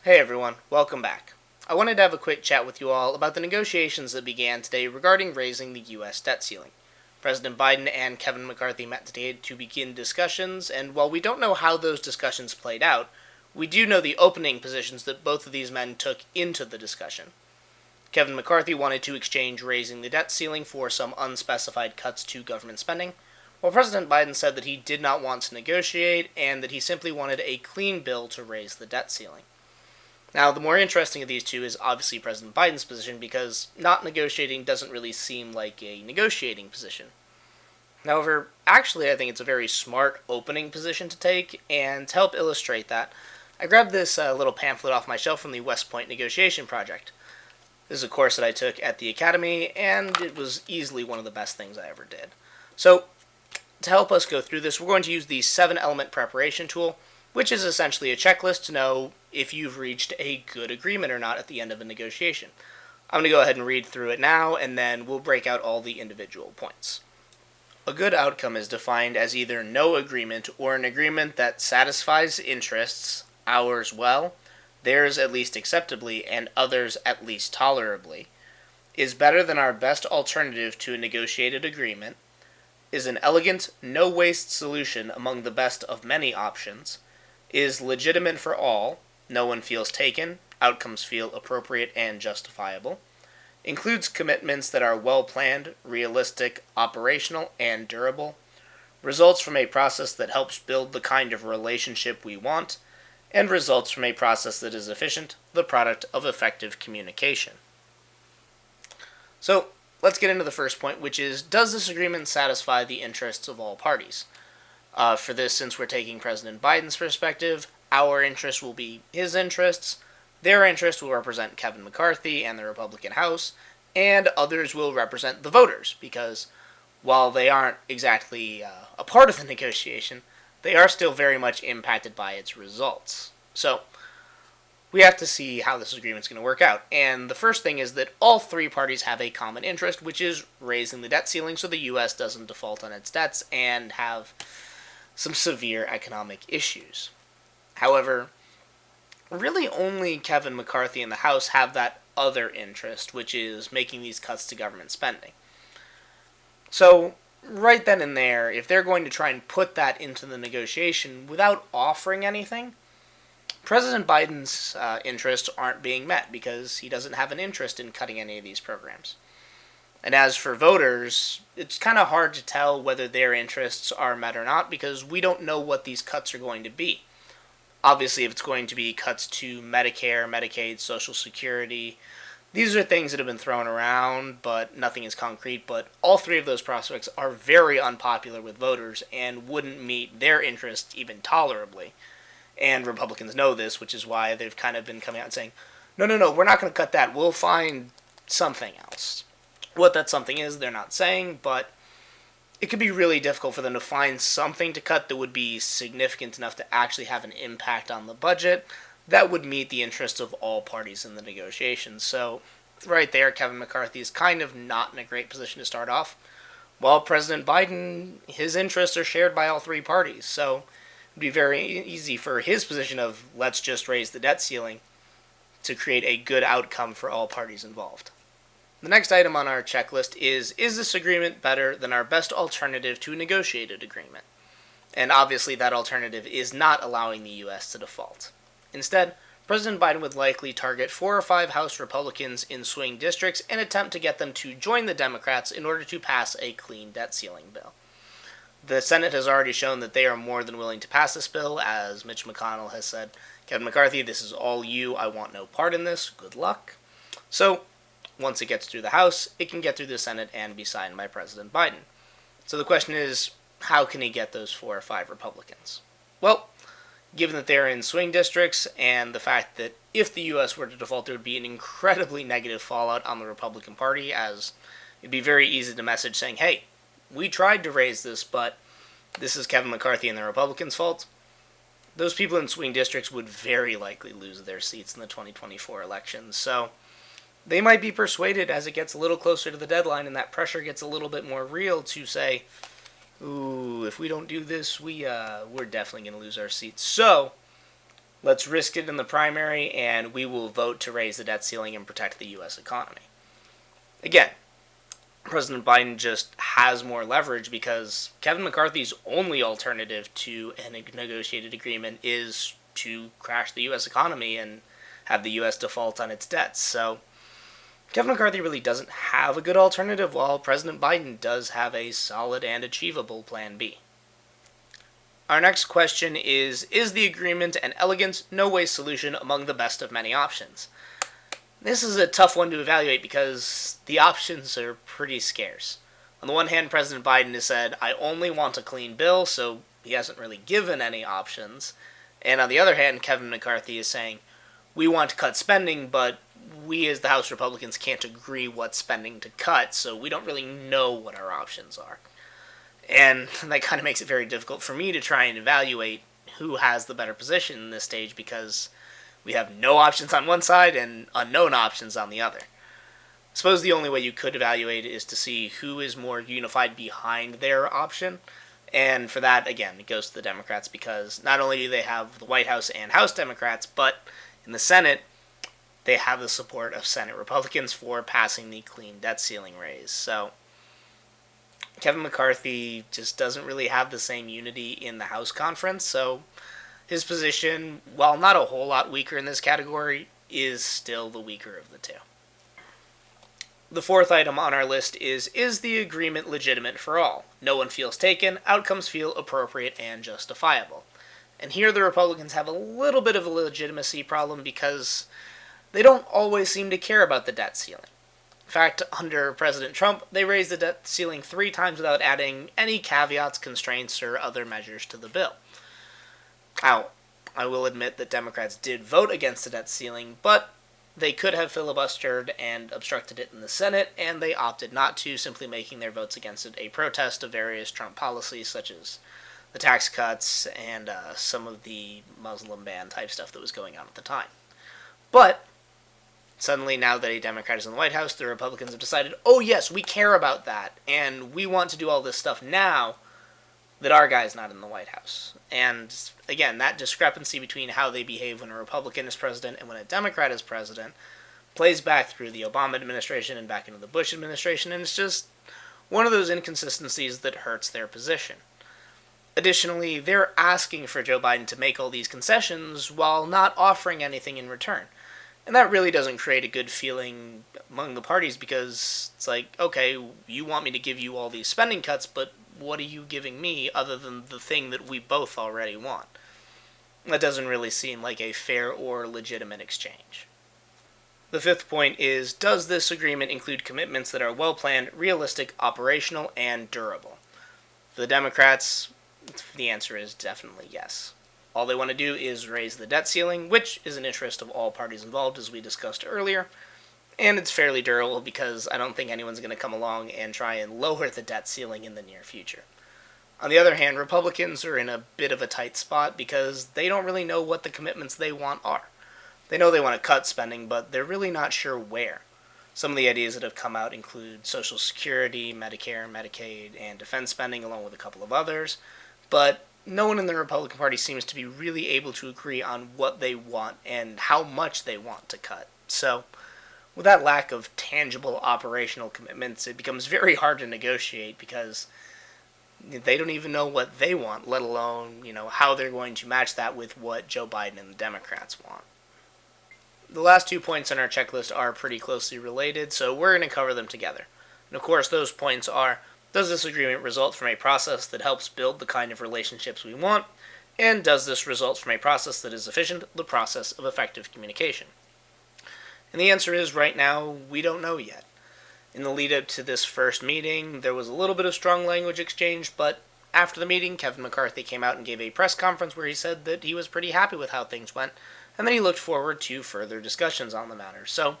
Hey everyone, welcome back. I wanted to have a quick chat with you all about the negotiations that began today regarding raising the U.S. debt ceiling. President Biden and Kevin McCarthy met today to begin discussions, and while we don't know how those discussions played out, we do know the opening positions that both of these men took into the discussion. Kevin McCarthy wanted to exchange raising the debt ceiling for some unspecified cuts to government spending, while President Biden said that he did not want to negotiate and that he simply wanted a clean bill to raise the debt ceiling. Now, the more interesting of these two is obviously President Biden's position because not negotiating doesn't really seem like a negotiating position. However, actually, I think it's a very smart opening position to take, and to help illustrate that, I grabbed this little pamphlet off my shelf from the West Point Negotiation Project. This is a course that I took at the Academy, and it was easily one of the best things I ever did. So, to help us go through this, we're going to use the 7-element preparation tool, which is essentially a checklist to know if you've reached a good agreement or not at the end of a negotiation. I'm going to go ahead and read through it now, and then we'll break out all the individual points. A good outcome is defined as either no agreement or an agreement that satisfies interests, ours well, theirs at least acceptably, and others at least tolerably, is better than our best alternative to a negotiated agreement, is an elegant, no-waste solution among the best of many options, is legitimate for all, no one feels taken, outcomes feel appropriate and justifiable, includes commitments that are well-planned, realistic, operational, and durable, results from a process that helps build the kind of relationship we want, and results from a process that is efficient, the product of effective communication. So, let's get into the first point, which is, does this agreement satisfy the interests of all parties? For this, since we're taking President Biden's perspective, our interest will be his interests, their interest will represent Kevin McCarthy and the Republican House, and others will represent the voters, because while they aren't exactly a part of the negotiation, they are still very much impacted by its results. So, we have to see how this agreement's going to work out. And the first thing is that all three parties have a common interest, which is raising the debt ceiling so the U.S. doesn't default on its debts and have some severe economic issues. However, really only Kevin McCarthy and the House have that other interest, which is making these cuts to government spending. So, right then and there, if they're going to try and put that into the negotiation without offering anything, President Biden's interests aren't being met because he doesn't have an interest in cutting any of these programs. And as for voters, it's kind of hard to tell whether their interests are met or not because we don't know what these cuts are going to be. Obviously, if it's going to be cuts to Medicare, Medicaid, Social Security, these are things that have been thrown around, but nothing is concrete. But all three of those prospects are very unpopular with voters and wouldn't meet their interests even tolerably. And Republicans know this, which is why they've kind of been coming out and saying, no, we're not going to cut that. We'll find something else. What that something is, they're not saying, but it could be really difficult for them to find something to cut that would be significant enough to actually have an impact on the budget that would meet the interests of all parties in the negotiations. So, right there, Kevin McCarthy is kind of not in a great position to start off, while President Biden, his interests are shared by all three parties. So, it'd be very easy for his position of, let's just raise the debt ceiling, to create a good outcome for all parties involved. The next item on our checklist is this agreement better than our best alternative to a negotiated agreement? And obviously that alternative is not allowing the U.S. to default. Instead, President Biden would likely target 4 or 5 House Republicans in swing districts and attempt to get them to join the Democrats in order to pass a clean debt ceiling bill. The Senate has already shown that they are more than willing to pass this bill, as Mitch McConnell has said, Kevin McCarthy, this is all you, I want no part in this, good luck. So, once it gets through the House, it can get through the Senate and be signed by President Biden. So the question is, how can he get those 4 or 5 Republicans? Well, given that they're in swing districts and the fact that if the U.S. were to default, there would be an incredibly negative fallout on the Republican Party, as it'd be very easy to message saying, hey, we tried to raise this, but this is Kevin McCarthy and the Republicans' fault. Those people in swing districts would very likely lose their seats in the 2024 elections. So they might be persuaded as it gets a little closer to the deadline and that pressure gets a little bit more real to say, ooh, if we don't do this, we're definitely going to lose our seats. So Let's risk it in the primary, and we will vote to raise the debt ceiling and protect the U.S. economy. Again, President Biden just has more leverage because Kevin McCarthy's only alternative to a negotiated agreement is to crash the U.S. economy and have the U.S. default on its debts. So Kevin McCarthy really doesn't have a good alternative, while President Biden does have a solid and achievable Plan B. Our next question is the agreement an elegant, no-waste solution among the best of many options? This is a tough one to evaluate because the options are pretty scarce. On the one hand, President Biden has said, I only want a clean bill, so he hasn't really given any options. And on the other hand, Kevin McCarthy is saying, we want to cut spending, but we as the House Republicans can't agree what spending to cut, so we don't really know what our options are. And that kind of makes it very difficult for me to try and evaluate who has the better position in this stage because we have no options on one side and unknown options on the other. I suppose the only way you could evaluate it is to see who is more unified behind their option. And for that, again, it goes to the Democrats because not only do they have the White House and House Democrats, but in the Senate, they have the support of Senate Republicans for passing the clean debt ceiling raise. So Kevin McCarthy just doesn't really have the same unity in the House conference, so his position, while not a whole lot weaker in this category, is still the weaker of the two. The fourth item on our list is the agreement legitimate for all? No one feels taken, outcomes feel appropriate and justifiable. And here the Republicans have a little bit of a legitimacy problem because they don't always seem to care about the debt ceiling. In fact, under President Trump, they raised the debt ceiling 3 times without adding any caveats, constraints, or other measures to the bill. Now, I will admit that Democrats did vote against the debt ceiling, but they could have filibustered and obstructed it in the Senate, and they opted not to, simply making their votes against it a protest of various Trump policies, such as the tax cuts and some of the Muslim ban type stuff that was going on at the time. But suddenly, now that a Democrat is in the White House, the Republicans have decided, oh yes, we care about that, and we want to do all this stuff now that our guy's not in the White House. And again, that discrepancy between how they behave when a Republican is president and when a Democrat is president plays back through the Obama administration and back into the Bush administration, and it's just one of those inconsistencies that hurts their position. Additionally, they're asking for Joe Biden to make all these concessions while not offering anything in return. And that really doesn't create a good feeling among the parties because it's like, okay, you want me to give you all these spending cuts, but what are you giving me other than the thing that we both already want? That doesn't really seem like a fair or legitimate exchange. The fifth point is, does this agreement include commitments that are well-planned, realistic, operational, and durable? For the Democrats, the answer is definitely yes. All they want to do is raise the debt ceiling, which is an interest of all parties involved, as we discussed earlier. And it's fairly durable because I don't think anyone's going to come along and try and lower the debt ceiling in the near future. On the other hand, Republicans are in a bit of a tight spot because they don't really know what the commitments they want are. They know they want to cut spending, but they're really not sure where. Some of the ideas that have come out include Social Security, Medicare, Medicaid, and defense spending, along with a couple of others. But no one in the Republican Party seems to be really able to agree on what they want and how much they want to cut. So, with that lack of tangible operational commitments, it becomes very hard to negotiate because they don't even know what they want, let alone, how they're going to match that with what Joe Biden and the Democrats want. The last 2 points on our checklist are pretty closely related, so we're going to cover them together. And of course, those points are, does this agreement result from a process that helps build the kind of relationships we want? And does this result from a process that is efficient, the process of effective communication? And the answer is, right now, we don't know yet. In the lead-up to this first meeting, there was a little bit of strong language exchange, but after the meeting, Kevin McCarthy came out and gave a press conference where he said that he was pretty happy with how things went, and then he looked forward to further discussions on the matter. So,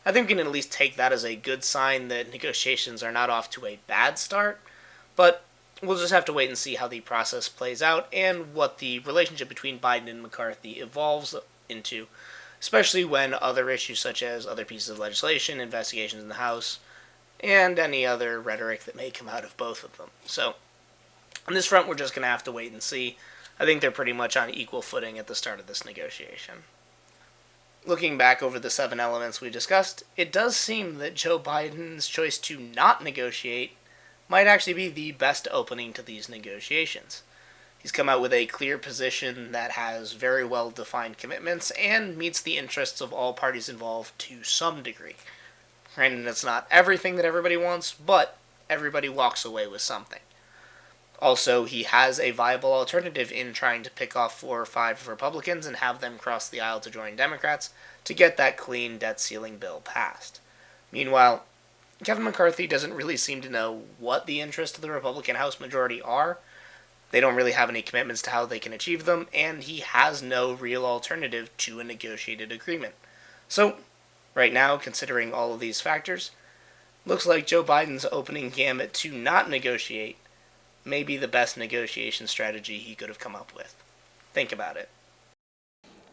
I think we can at least take that as a good sign that negotiations are not off to a bad start, but we'll just have to wait and see how the process plays out and what the relationship between Biden and McCarthy evolves into, especially when other issues such as other pieces of legislation, investigations in the House, and any other rhetoric that may come out of both of them. So, on this front, we're just going to have to wait and see. I think they're pretty much on equal footing at the start of this negotiation. Looking back over the 7 elements we discussed, it does seem that Joe Biden's choice to not negotiate might actually be the best opening to these negotiations. He's come out with a clear position that has very well-defined commitments and meets the interests of all parties involved to some degree. Granted, it's not everything that everybody wants, but everybody walks away with something. Also, he has a viable alternative in trying to pick off 4 or 5 Republicans and have them cross the aisle to join Democrats to get that clean debt ceiling bill passed. Meanwhile, Kevin McCarthy doesn't really seem to know what the interests of the Republican House majority are. They don't really have any commitments to how they can achieve them, and he has no real alternative to a negotiated agreement. So, right now, considering all of these factors, looks like Joe Biden's opening gambit to not negotiate may be the best negotiation strategy he could have come up with. Think about it.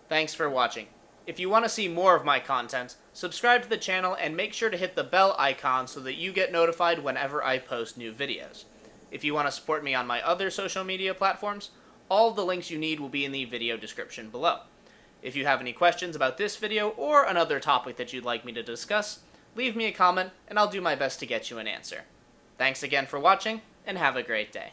Thanks for watching. If you want to see more of my content, subscribe to the channel and make sure to hit the bell icon so that you get notified whenever I post new videos. If you want to support me on my other social media platforms, all of the links you need will be in the video description below. If you have any questions about this video or another topic that you'd like me to discuss, leave me a comment and I'll do my best to get you an answer. Thanks again for watching, and have a great day.